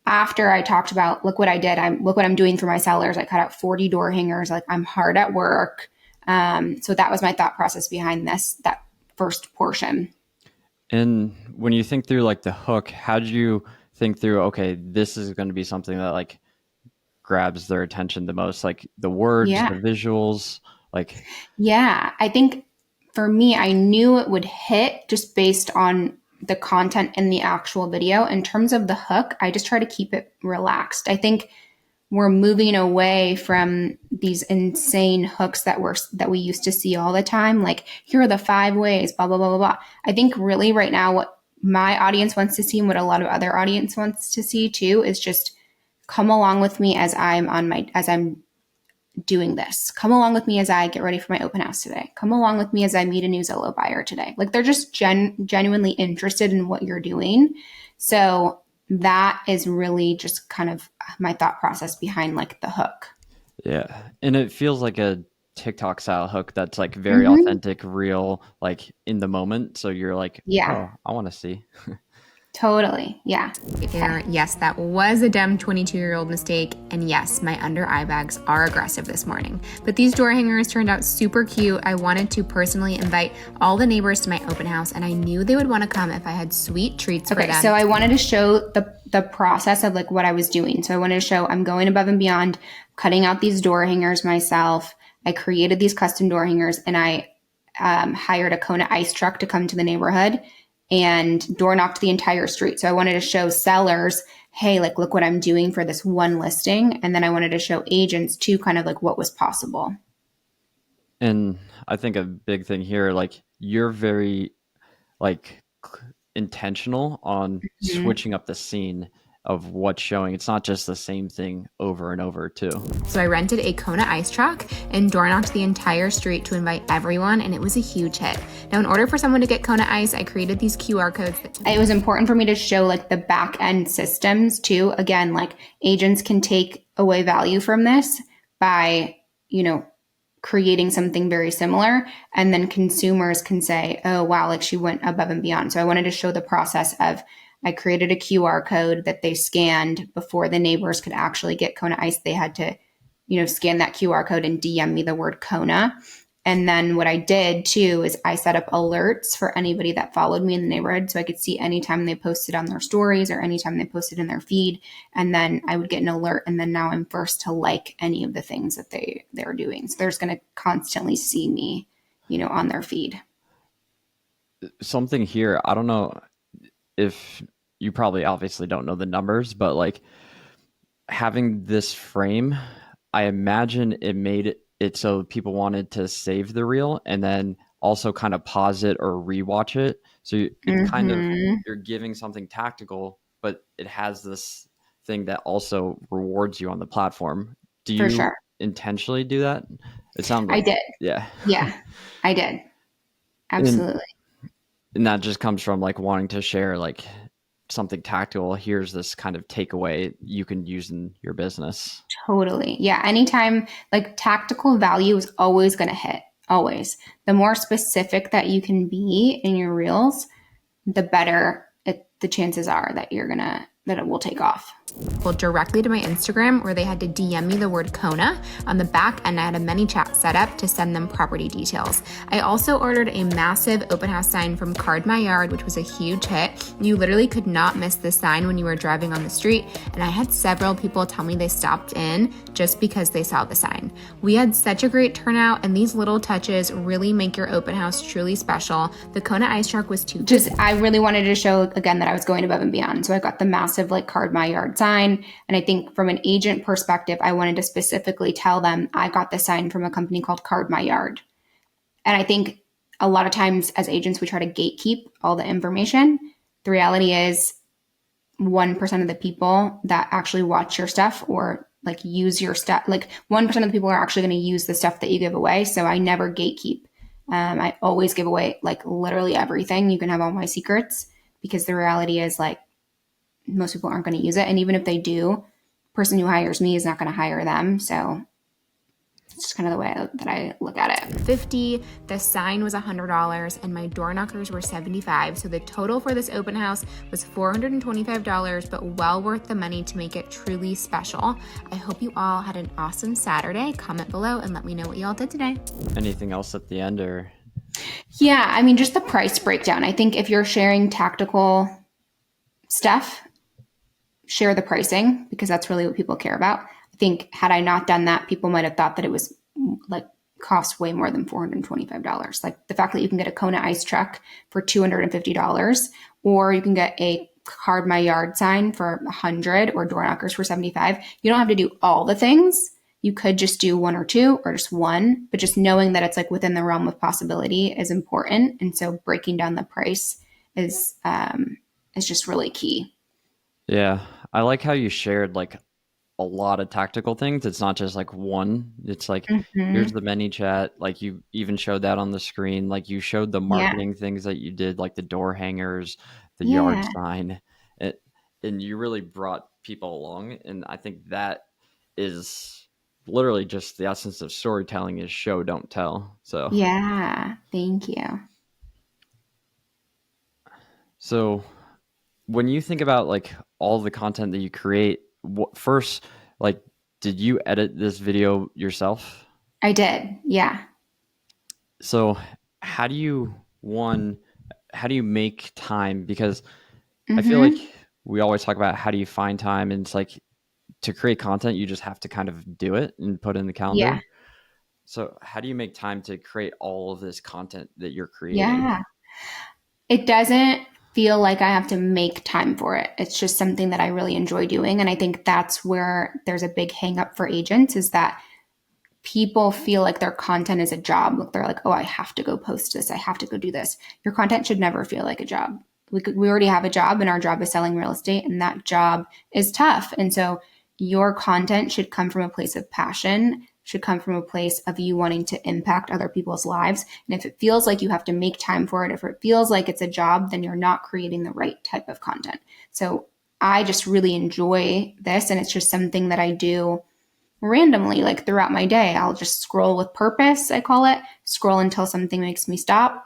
After I talked about look what I did, look what I'm doing for my sellers. I cut out 40 door hangers. Like I'm hard at work. So that was my thought process behind that first portion. And when you think through like the hook, how did you think through, okay, this is going to be something that like grabs their attention the most? Like the words, Yeah. the visuals, like, Yeah. I think for me, I knew it would hit just based on the content in the actual video. In terms of the hook, I just try to keep it relaxed. I think we're moving away from these insane hooks that we used to see all the time. Like, here are the 5 ways, blah, blah, blah, blah, blah. I think really right now what my audience wants to see and what a lot of other audience wants to see too is just come along with me as I'm doing this. Come along with me as I get ready for my open house today. Come along with me as I meet a new Zillow buyer today. Like they're just genuinely interested in what you're doing. So that is really just kind of my thought process behind like the hook. yeah. And it feels like a TikTok style hook that's like very Mm-hmm. authentic, real, like in the moment. So you're like, Yeah, oh, I want to see. totally. Yeah. Okay. Yes, that was a dumb 22-year-old mistake. And yes, my under eye bags are aggressive this morning. But these door hangers turned out super cute. I wanted to personally invite all the neighbors to my open house, and I knew they would want to come if I had sweet treats for them. Okay, so I wanted to show the process of like what I was doing. So I wanted to show I'm going above and beyond, cutting out these door hangers myself. I created these custom door hangers, and I hired a Kona ice truck to come to the neighborhood and door knocked the entire street. So I wanted to show sellers, hey, like, look what I'm doing for this one listing. And then I wanted to show agents too, kind of like what was possible. And I think a big thing here, like you're very like intentional on Mm-hmm. switching up the scene of what's showing. It's not just the same thing over and over too. So I rented a Kona ice truck and door knocked the entire street to invite everyone, and it was a huge hit. Now, in order for someone to get Kona ice, I created these QR codes. It was important for me to show like the back end systems too. Again, like agents can take away value from this by, creating something very similar, and then consumers can say, oh wow, like she went above and beyond. So I wanted to show the process of I created a QR code that they scanned before the neighbors could actually get Kona ice. They had to scan that QR code and DM me the word Kona. And then what I did too is I set up alerts for anybody that followed me in the neighborhood, so I could see anytime they posted on their stories or anytime they posted in their feed. And then I would get an alert, and then now I'm first to like any of the things that they're doing. So they're just going to constantly see me, on their feed. Something here, I don't know if you probably obviously don't know the numbers, but like having this frame, I imagine it made it so people wanted to save the reel and then also kind of pause it or rewatch it. So it's kind of, Mm-hmm. you're giving something tactical, but it has this thing that also rewards you on the platform. Do For you sure. intentionally do that? It sounds I like, did. yeah. Yeah, I did. and Absolutely. and that just comes from like wanting to share like something tactical, here's this kind of takeaway you can use in your business. Totally. Yeah. Anytime, like tactical value is always going to hit. Always. The more specific that you can be in your reels, the better the chances are that that it will take off. Directly to my Instagram where they had to DM me the word Kona on the back, and I had a ManyChat set up to send them property details. I also ordered a massive open house sign from Card My Yard, which was a huge hit. You literally could not miss this sign when you were driving on the street, and I had several people tell me they stopped in just because they saw the sign. We had such a great turnout, and these little touches really make your open house truly special. The Kona ice truck was too just I really wanted to show again that I was going above and beyond. So I got the massive like Card My Yard sign. And I think from an agent perspective, I wanted to specifically tell them I got the sign from a company called Card My Yard. And I think a lot of times as agents, we try to gatekeep all the information. The reality is 1% of the people that actually watch your stuff or like use your stuff, like 1% of the people are actually going to use the stuff that you give away. So I never gatekeep. I always give away like literally everything. You can have all my secrets because the reality is like most people aren't going to use it. And even if they do, the person who hires me is not going to hire them. So it's just kind of the way that I look at it. $50, the sign was $100, and my door knockers were $75. So the total for this open house was $425, but well worth the money to make it truly special. I hope you all had an awesome Saturday. Comment below and let me know what you all did today. Anything else at the end or? Yeah, I mean, just the price breakdown. I think if you're sharing tactical stuff, share the pricing because that's really what people care about. I think had I not done that, people might have thought that it was like cost way more than $425. Like the fact that you can get a Kona ice truck for $250, or you can get a Card My Yard sign for $100 or door knockers for $75. You don't have to do all the things. You could just do one or two or just one, but just knowing that it's like within the realm of possibility is important. And so breaking down the price is just really key. Yeah, I like how you shared like a lot of tactical things. It's not just like one. It's like here's Mm-hmm. the many chat. Like you even showed that on the screen. Like you showed the Yeah. marketing things that you did, like the door hangers, the yard Yeah. sign, it, and you really brought people along. And I think that is literally just the essence of storytelling is show, don't tell. Yeah. Thank you. So when you think about like all the content that you create, first, like, did you edit this video yourself? I did. Yeah. So how do you one how do you make time? Because I feel like Mm-hmm. we always talk about how do you find time, and it's like to create content you just have to kind of do it and put it in the Yeah. calendar. So how do you make time to create all of this content that you're creating? Yeah. It doesn't feel like I have to make time for it. It's just something that I really enjoy doing. And I think that's where there's a big hang up for agents is that people feel like their content is a job. They're like, oh, I have to go post this. I have to go do this. Your content should never feel like a job. We already have a job, and our job is selling real estate, and that job is tough. And so your content should come from a place of passion, should come from a place of you wanting to impact other people's lives. And if it feels like you have to make time for it, if it feels like it's a job, then you're not creating the right type of content. So I just really enjoy this, and it's just something that I do randomly, like throughout my day. I'll just scroll with purpose, I call it. Scroll until something makes me stop.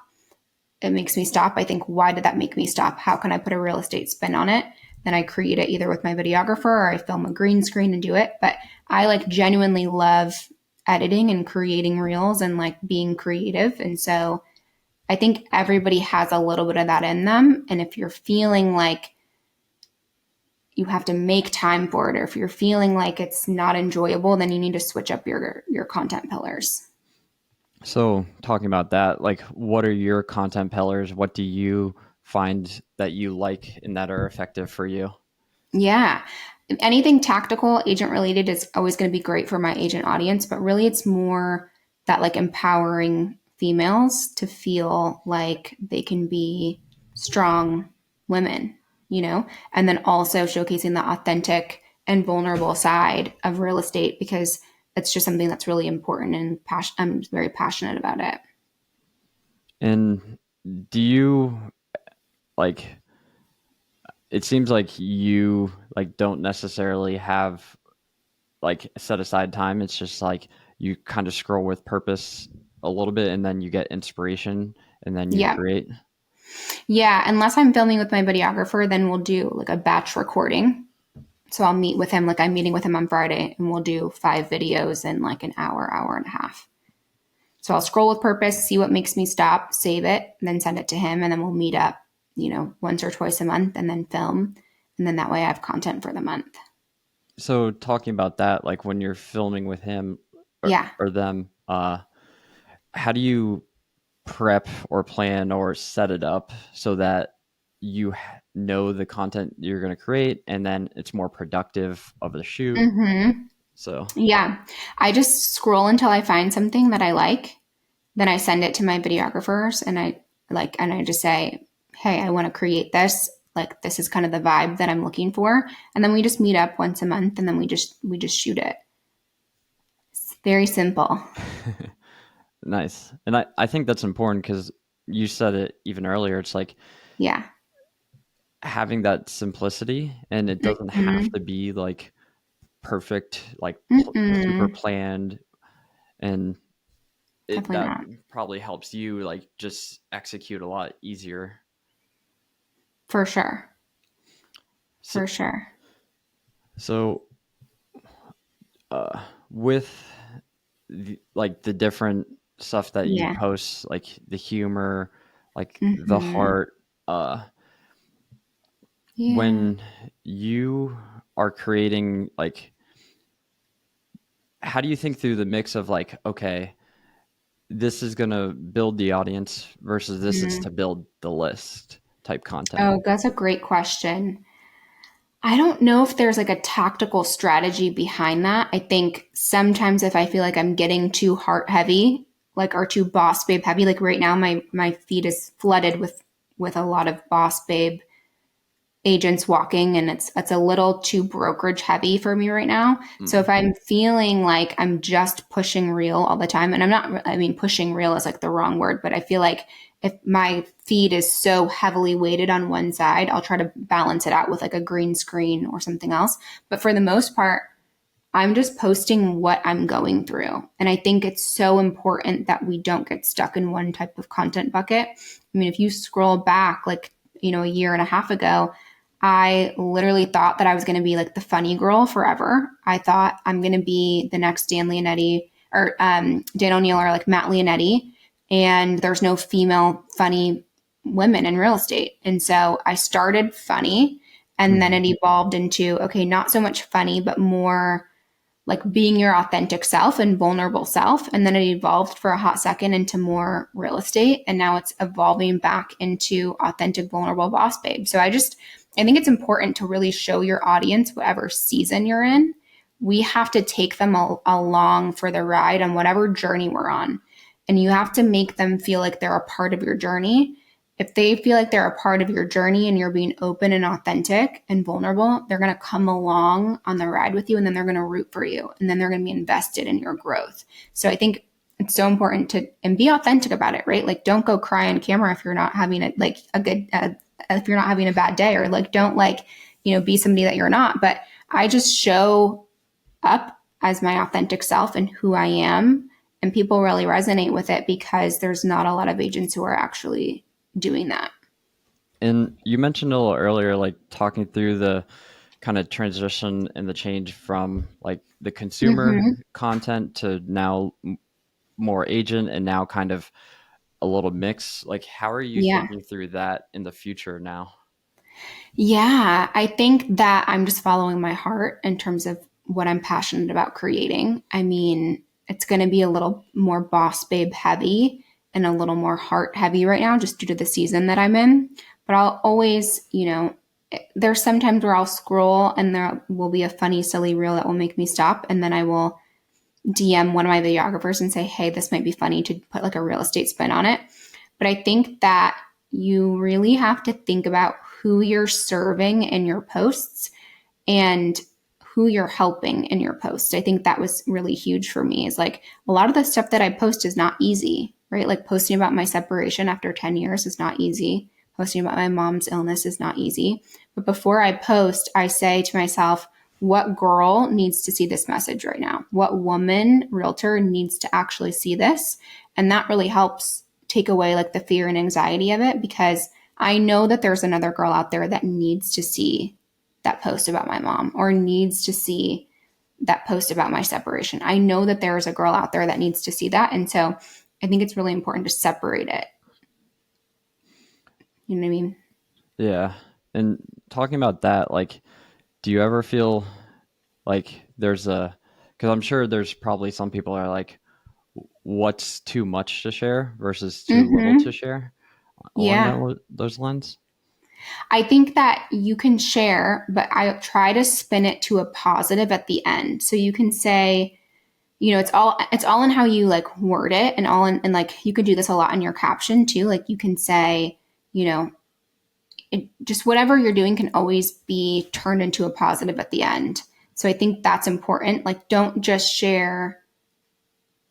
It makes me stop. I think, why did that make me stop? How can I put a real estate spin on it? Then I create it either with my videographer or I film a green screen and do it. But I like genuinely love editing and creating reels and like being creative. And so I think everybody has a little bit of that in them. And if you're feeling like you have to make time for it, or if you're feeling like it's not enjoyable, then you need to switch up your content pillars. So talking about that, like what are your content pillars? What do you find that you like and that are effective for you? Yeah. Anything tactical, agent related is always going to be great for my agent audience, but really it's more that like empowering females to feel like they can be strong women, and then also showcasing the authentic and vulnerable side of real estate because it's just something that's really important and I'm very passionate about it. And do you like it seems like you like don't necessarily have like set aside time. It's just like you kind of scroll with purpose a little bit and then you get inspiration and then you Yeah. create. Yeah. Unless I'm filming with my videographer, then we'll do like a batch recording. So I'll meet with him, like I'm meeting with him on Friday, and we'll do 5 videos in like an hour, hour and a half. So I'll scroll with purpose, see what makes me stop, save it, and then send it to him. And then we'll meet up, once or twice a month and then film. And then that way I have content for the month. So talking about that, like when you're filming with him Yeah. or them, how do you prep or plan or set it up so that you know the content you're going to create and then it's more productive of the shoot? Mm-hmm. So Yeah. I just scroll until I find something that I like. Then I send it to my videographers and I just say, hey, I want to create this. Like this is kind of the vibe that I'm looking for. And then we just meet up once a month and then we just shoot it. It's very simple. nice. And I think that's important because you said it even earlier. It's like Yeah. having that simplicity and it doesn't have Mm-hmm. to be like perfect, like super Mm-mm. planned. And it Definitely that not. probably helps you like just execute a lot easier. For sure. So, For sure. so with like the different stuff that you Yeah. post, like the humor, like the Mm-hmm. heart, Yeah. when you are creating, like, how do you think through the mix of like, okay, this is going to build the audience versus this is Mm. to build the list type content? Oh, that's a great question. I don't know if there's like a tactical strategy behind that. I think sometimes if I feel like I'm getting too heart heavy, like or too boss babe heavy, like right now my feed is flooded with a lot of boss babe agents walking and it's a little too brokerage heavy for me right now. So Mm. if I'm feeling like I'm just pushing real all the time and I'm not I mean pushing real is like the wrong word, but I feel like if my feed is so heavily weighted on one side, I'll try to balance it out with like a green screen or something else. But for the most part, I'm just posting what I'm going through. And I think it's so important that we don't get stuck in one type of content bucket. I mean, if you scroll back like, a year and a half ago, I literally thought that I was going to be like the funny girl forever. I thought I'm going to be the next Dan Leonetti or Dan O'Neill or like Matt Leonetti. And there's no female funny women in real estate. And so I started funny and then Mhm. it evolved into, okay, not so much funny, but more like being your authentic self and vulnerable self. And then it evolved for a hot second into more real estate. And now it's evolving back into authentic, vulnerable boss babe. So I think it's important to really show your audience whatever season you're in. We have to take them along for the ride on whatever journey we're on. And you have to make them feel like they're a part of your journey. If they feel like they're a part of your journey and you're being open and authentic and vulnerable, they're going to come along on the ride with you and then they're going to root for you and then they're going to be invested in your growth. So I think it's so important to and be authentic about it, right? Like don't go cry on camera if you're not having a good if you're not having a bad day or like don't be somebody that you're not. But I just show up as my authentic self and who I am. And people really resonate with it because there's not a lot of agents who are actually doing that. And you mentioned a little earlier, like talking through the kind of transition and the change from like the consumer Mm-hmm. content to now more agent and now kind of a little mix. Like, how are you Yeah. thinking through that in the future now? Yeah. I think that I'm just following my heart in terms of what I'm passionate about creating. I mean, it's going to be a little more boss babe heavy and a little more heart heavy right now just due to the season that I'm in. But I'll always, there's sometimes where I'll scroll and there will be a funny, silly reel that will make me stop. And then I will DM one of my videographers and say, hey, this might be funny to put like a real estate spin on it. But I think that you really have to think about who you're serving in your posts and who you're helping in your posts. I think that was really huge for me is like a lot of the stuff that I post is not easy, right? Like posting about my separation after 10 years is not easy. posting about my mom's illness is not easy. But before I post, I say to myself, what girl needs to see this message right now? What woman realtor needs to actually see this? And that really helps take away like the fear and anxiety of it, because I know that there's another girl out there that needs to see that post about my mom, or needs to see that post about my separation. I know that there is a girl out there that needs to see that. And so I think it's really important to separate it. You know what I mean? Yeah. And talking about that, like, do you ever feel like there's a, because I'm sure there's probably some people are like, what's too much to share versus too little to Mm-hmm. share along Yeah. those lines? I think that you can share, but I try to spin it to a positive at the end. So you can say, you know, it's all in how you like word it, and all in, and like you could do this a lot in your caption too. Like you can say, you know, just whatever you're doing can always be turned into a positive at the end. So I think that's important. Like don't just share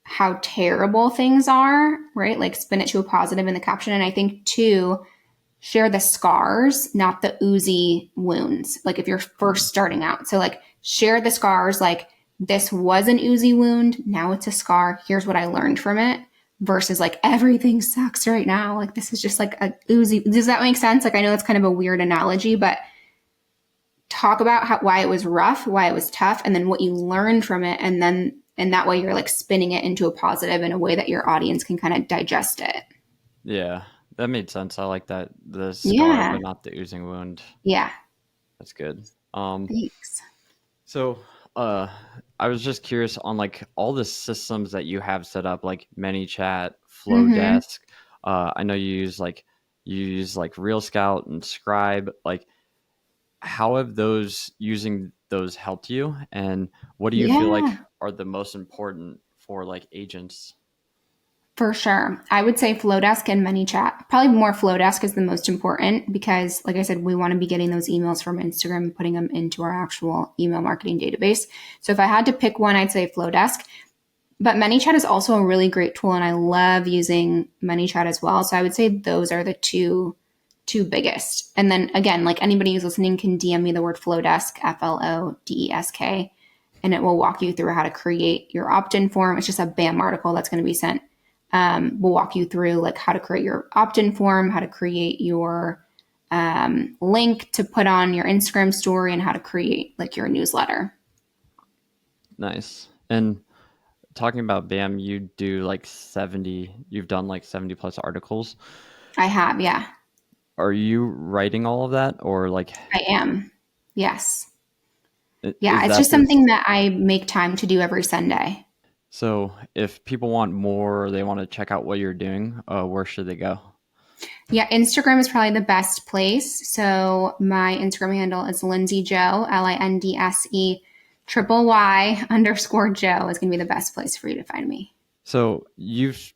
how terrible things are, right? Like spin it to a positive in the caption. And I think too, share the scars, not the oozy wounds. Like if you're first starting out. So like share the scars, like this was an oozy wound, now it's a scar. Here's what I learned from it. Versus like everything sucks right now. Like this is just like a oozy. Does that make sense? Like I know it's kind of a weird analogy, but talk about why it was rough, why it was tough, and then what you learned from it, and that way you're like spinning it into a positive in a way that your audience can kind of digest it. Yeah, that made sense. I like that. The scar, Yeah. but not the oozing wound. Yeah. That's good. Thanks. So, uh, I was just curious on like all the systems that you have set up, like ManyChat, Mm-hmm. Flowdesk. I know you use like Real Scout and Scribe. Like, how have those using those helped you, and what do you feel like Yeah. are the most important for like agents? For sure. I would say Flowdesk and ManyChat. Probably more Flowdesk is the most important because, like I said, we want to be getting those emails from Instagram and putting them into our actual email marketing database. So if I had to pick one, I'd say Flowdesk. But ManyChat is also a really great tool, and I love using ManyChat as well. So I would say those are the two biggest. And then again, like anybody who's listening can DM me the word Flowdesk, Flowdesk, and it will walk you through how to create your opt-in form. It's just a BAM article that's going to be sent. We'll walk you through like how to create your opt-in form, how to create your link to put on your Instagram story, and how to create like your newsletter. Nice. And talking about BAM, you do like 70, you've done like 70 plus articles. I have, yeah, Are you writing all of that, or like I am. Yes. Yeah, is it's that just this? something that I make time to do every Sunday. So if people want more, or they want to check out what you're doing, where should they go? Yeah, Instagram is probably the best place. So my Instagram handle is Lindsey Joe, Lindse triple Y underscore Joe is going to be the best place for you to find me. So you've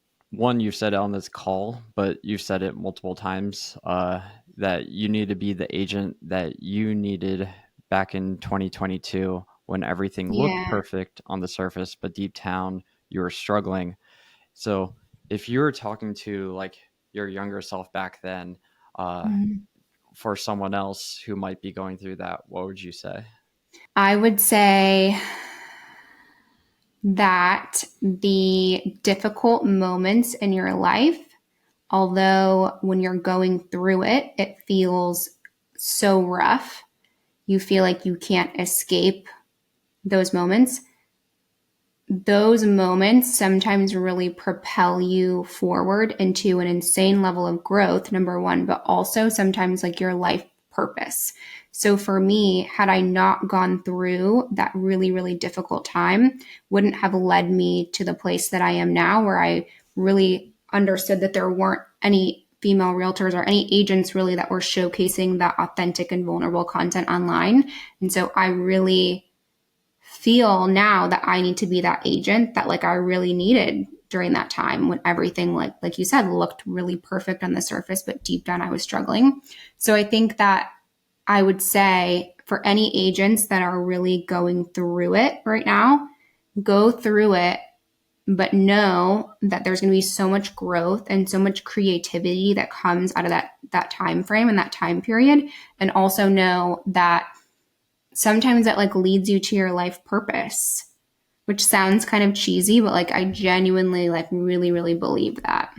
said it on this call, but you've said it multiple times that you need to be the agent that you needed back in 2022 when everything looked Yeah. perfect on the surface, but deep down you were struggling. So if you were talking to like your younger self back then, uh, Mhm. for someone else who might be going through that, what would you say? I would say that the difficult moments in your life, although when you're going through it, it feels so rough, you feel like you can't escape those moments. Those moments sometimes really propel you forward into an insane level of growth, number one, but also sometimes like your life purpose. So for me, had I not gone through that really, really difficult time, wouldn't have led me to the place that I am now, where I really understood that there weren't any female realtors or any agents really that were showcasing that authentic and vulnerable content online. And so I really feel now that I need to be that agent that like I really needed during that time when everything like you said looked really perfect on the surface, but deep down I was struggling. So I think that I would say for any agents that are really going through it right now, go through it, but know that there's going to be so much growth and so much creativity that comes out of that time frame and that time period. And also know that sometimes that like leads you to your life purpose, which sounds kind of cheesy, but like I genuinely like really, really believe that.